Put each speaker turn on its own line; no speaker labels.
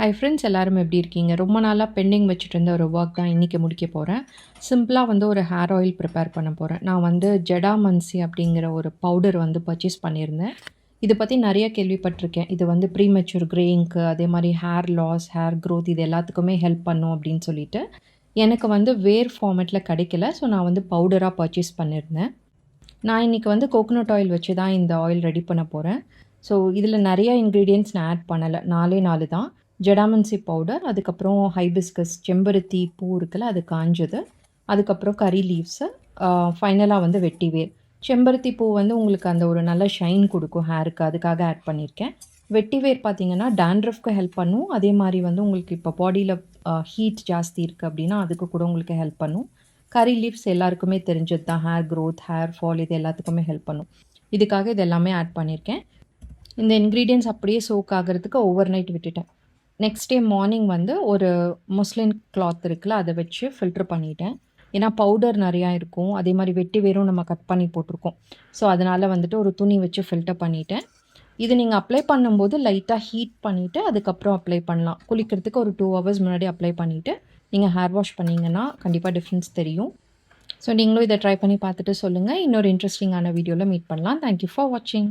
Hi friends, எல்லாரும் எப்படி இருக்கீங்க? ரொம்ப நாளாக பெண்டிங் வச்சுட்டு இருந்த ஒரு ஒர்க் தான் இன்றைக்கி முடிக்க போகிறேன். சிம்பிளாக ஒரு ஹேர் ஆயில் ப்ரிப்பேர் பண்ண போகிறேன். நான் ஜெடாமன்சி அப்படிங்கிற ஒரு பவுடர் பர்ச்சேஸ் பண்ணியிருந்தேன். இதை பற்றி நிறைய கேள்விப்பட்டிருக்கேன். இது ப்ரீமெச்சூர் கிரேயிங்க்கு, அதே மாதிரி ஹேர் லாஸ், ஹேர் க்ரோத் இது எல்லாத்துக்குமே ஹெல்ப் பண்ணும் அப்படின்னு சொல்லிட்டு எனக்கு வேர் ஃபார்மேட்டில் கிடைக்கல. ஸோ நான் பவுடராக பர்ச்சேஸ் பண்ணியிருந்தேன். நான் இன்றைக்கி கோகோனட் ஆயில் வச்சு தான் இந்த ஆயில் ரெடி பண்ண போகிறேன். ஸோ இதில் நிறைய இன்க்ரீடியன்ட்ஸ் நான் ஆட் பண்ணலை. 4 தான். ஜெடாமன்சி பவுடர், அதுக்கப்புறம் ஹைபிஸ்கஸ் செம்பருத்தி பூ இருக்குல்ல, அது காஞ்சது, அதுக்கப்புறம் கறி லீவ்ஸு, ஃபைனலாக வெட்டிவேர். செம்பருத்தி பூ உங்களுக்கு அந்த ஒரு நல்ல ஷைன் கொடுக்கும் ஹேருக்கு, அதுக்காக ஆட் பண்ணியிருக்கேன். வெட்டிவேர் பார்த்திங்கன்னா டேண்ட்ரஃப்க்கு ஹெல்ப் பண்ணும். அதே மாதிரி உங்களுக்கு இப்போ பாடியில் ஹீட் ஜாஸ்தி இருக்குது அப்படின்னா அதுக்கு கூட உங்களுக்கு ஹெல்ப் பண்ணும். கறி லீவ்ஸ் எல்லாருக்குமே தெரிஞ்சது தான், ஹேர் க்ரோத், ஹேர் ஃபால் இது எல்லாத்துக்குமே ஹெல்ப் பண்ணும். இதுக்காக இது எல்லாமே ஆட் பண்ணியிருக்கேன். இந்த இன்க்ரீடியன்ட்ஸ் அப்படியே சோக் ஆகிறதுக்கு ஓவர் நைட் விட்டுட்டேன். நெக்ஸ்ட் டே மார்னிங் ஒரு முஸ்லின் கிளாத் இருக்குல்ல, அதை வச்சு ஃபில்ட்ரு பண்ணிட்டேன். ஏன்னா பவுடர் நிறையா இருக்கும், அதே மாதிரி வெட்டி வேரும் நம்ம கட் பண்ணி போட்டிருக்கோம். ஸோ அதனால் ஒரு துணி வச்சு ஃபில்டர் பண்ணிட்டேன். இது நீங்கள் அப்ளை பண்ணும்போது லைட்டாக ஹீட் பண்ணிவிட்டு அதுக்கப்புறம் அப்ளை பண்ணலாம். குளிக்கிறதுக்கு ஒரு 2 ஹவர்ஸ் முன்னாடி அப்ளை பண்ணிவிட்டு நீங்கள் ஹேர் வாஷ் பண்ணிங்கன்னா கண்டிப்பாக டிஃப்ரென்ஸ் தெரியும். ஸோ நீங்களும் இதை ட்ரை பண்ணி பார்த்துட்டு சொல்லுங்கள். இன்னொரு இன்ட்ரெஸ்டிங்கான வீடியோவில் மீட் பண்ணலாம். தேங்க்யூ ஃபார் வாட்சிங்.